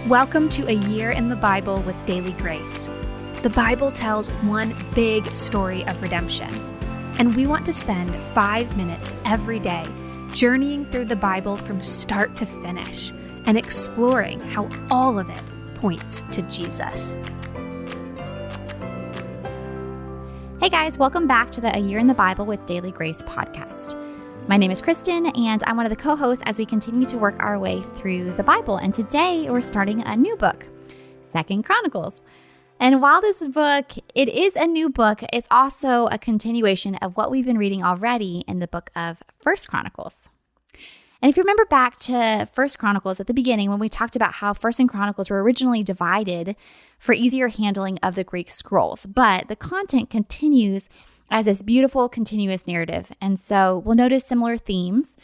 Welcome to A Year in the Bible with Daily Grace. The Bible tells one big story of redemption, and we want to spend 5 minutes every day journeying through the Bible from start to finish and exploring how all of it points to Jesus. Hey guys, welcome back to the A Year in the Bible with Daily Grace podcast. My name is Kristen, and I'm one of the co-hosts as we continue to work our way through the Bible. And today we're starting a new book, 2 Chronicles. And while this book, it is a new book, it's also a continuation of what we've been reading already in the book of 1 Chronicles. And if you remember back to 1 Chronicles at the beginning, when we talked about how 1 Chronicles were originally divided for easier handling of the Greek scrolls, but the content continues as this beautiful continuous narrative. And so we'll notice similar themes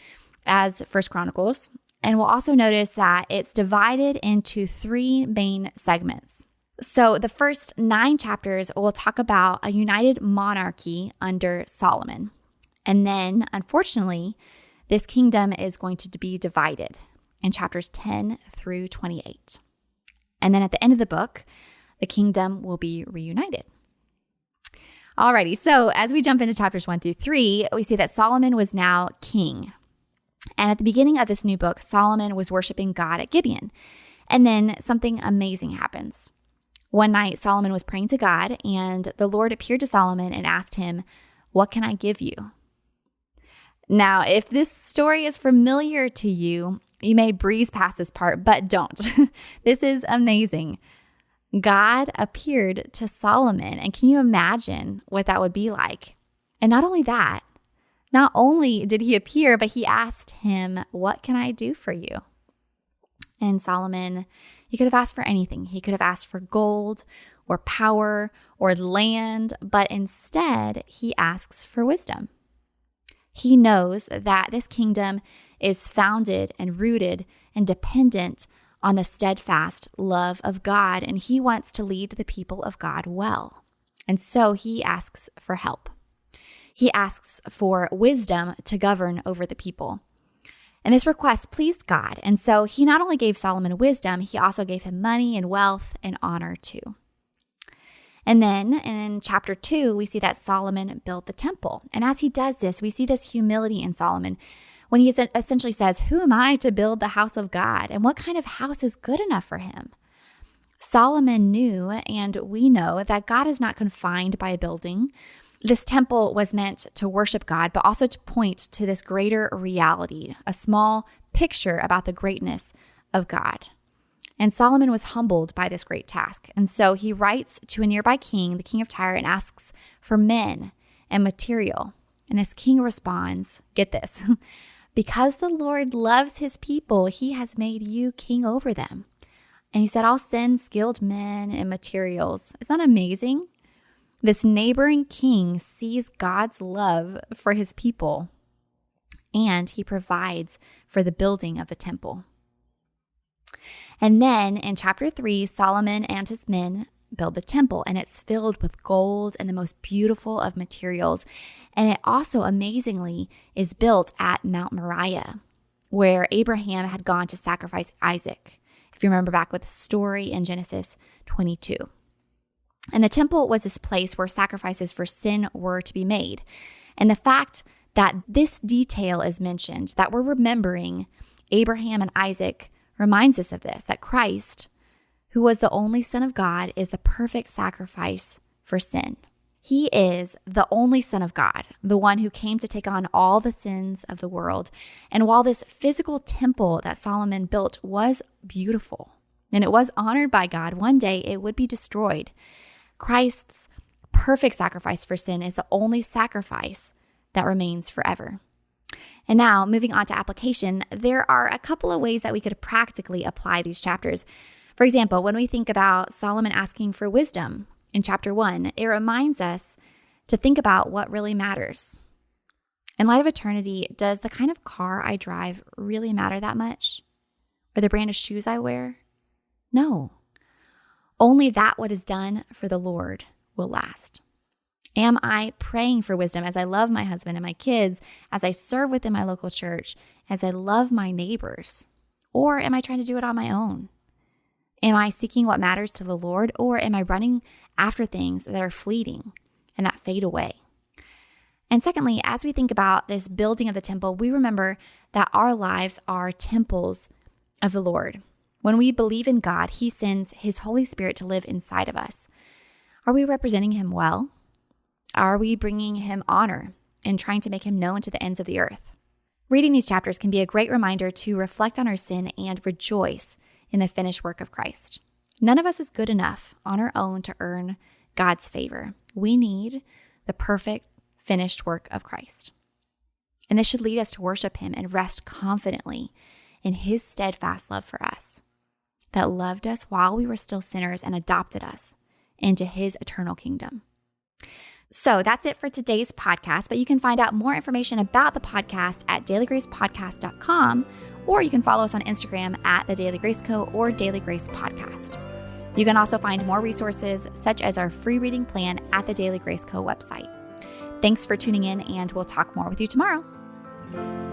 as 1 Chronicles, and we'll also notice that it's divided into 3 main segments. So the first 9 chapters will talk about a united monarchy under Solomon. And then, unfortunately, this kingdom is going to be divided in chapters 10 through 28. And then at the end of the book, the kingdom will be reunited. Alrighty, so as we jump into chapters 1 through 3, we see that Solomon was now king. And at the beginning of this new book, Solomon was worshiping God at Gibeon. And then something amazing happens. One night, Solomon was praying to God, and the Lord appeared to Solomon and asked him, "What can I give you?" Now, if this story is familiar to you, you may breeze past this part, but don't. This is amazing. God appeared to Solomon, and can you imagine what that would be like? And not only that, not only did he appear, but he asked him, "What can I do for you?" And Solomon, he could have asked for anything. He could have asked for gold or power or land, but instead he asks for wisdom. He knows that this kingdom is founded and rooted and dependent on the steadfast love of God, and he wants to lead the people of God well. And so he asks for help. He asks for wisdom to govern over the people. And this request pleased God, and so he not only gave Solomon wisdom, he also gave him money and wealth and honor too. And then in chapter 2, we see that Solomon built the temple. And as he does this, we see this humility in Solomon when he essentially says, "Who am I to build the house of God? And what kind of house is good enough for him?" Solomon knew, and we know, that God is not confined by a building. This temple was meant to worship God, but also to point to this greater reality, a small picture about the greatness of God. And Solomon was humbled by this great task. And so he writes to a nearby king, the king of Tyre, and asks for men and material. And this king responds, get this, "Because the Lord loves his people, he has made you king over them." And he said, "I'll send skilled men and materials." Isn't that amazing? This neighboring king sees God's love for his people, and he provides for the building of the temple. And then in chapter 3, Solomon and his men build the temple, and it's filled with gold and the most beautiful of materials. And it also amazingly is built at Mount Moriah, where Abraham had gone to sacrifice Isaac, if you remember back with the story in Genesis 22. And the temple was this place where sacrifices for sin were to be made. And the fact that this detail is mentioned, that we're remembering Abraham and Isaac, reminds us of this, that Christ, who was the only Son of God, is the perfect sacrifice for sin. He is the only Son of God, the one who came to take on all the sins of the world. And while this physical temple that Solomon built was beautiful and it was honored by God, one day it would be destroyed. Christ's perfect sacrifice for sin is the only sacrifice that remains forever. And now, moving on to application, there are a couple of ways that we could practically apply these chapters. For example, when we think about Solomon asking for wisdom in chapter 1, it reminds us to think about what really matters. In light of eternity, does the kind of car I drive really matter that much? Or the brand of shoes I wear? No. Only that what is done for the Lord will last. Am I praying for wisdom as I love my husband and my kids, as I serve within my local church, as I love my neighbors? Or am I trying to do it on my own? Am I seeking what matters to the Lord, or am I running after things that are fleeting and that fade away? And secondly, as we think about this building of the temple, we remember that our lives are temples of the Lord. When we believe in God, He sends His Holy Spirit to live inside of us. Are we representing Him well? Are we bringing Him honor and trying to make Him known to the ends of the earth? Reading these chapters can be a great reminder to reflect on our sin and rejoice in the finished work of Christ. None of us is good enough on our own to earn God's favor. We need the perfect finished work of Christ. And this should lead us to worship Him and rest confidently in His steadfast love for us, that loved us while we were still sinners and adopted us into His eternal kingdom. So that's it for today's podcast, but you can find out more information about the podcast at dailygracepodcast.com, or you can follow us on Instagram at The Daily Grace Co. or Daily Grace Podcast. You can also find more resources, such as our free reading plan, at the Daily Grace Co. website. Thanks for tuning in, and we'll talk more with you tomorrow.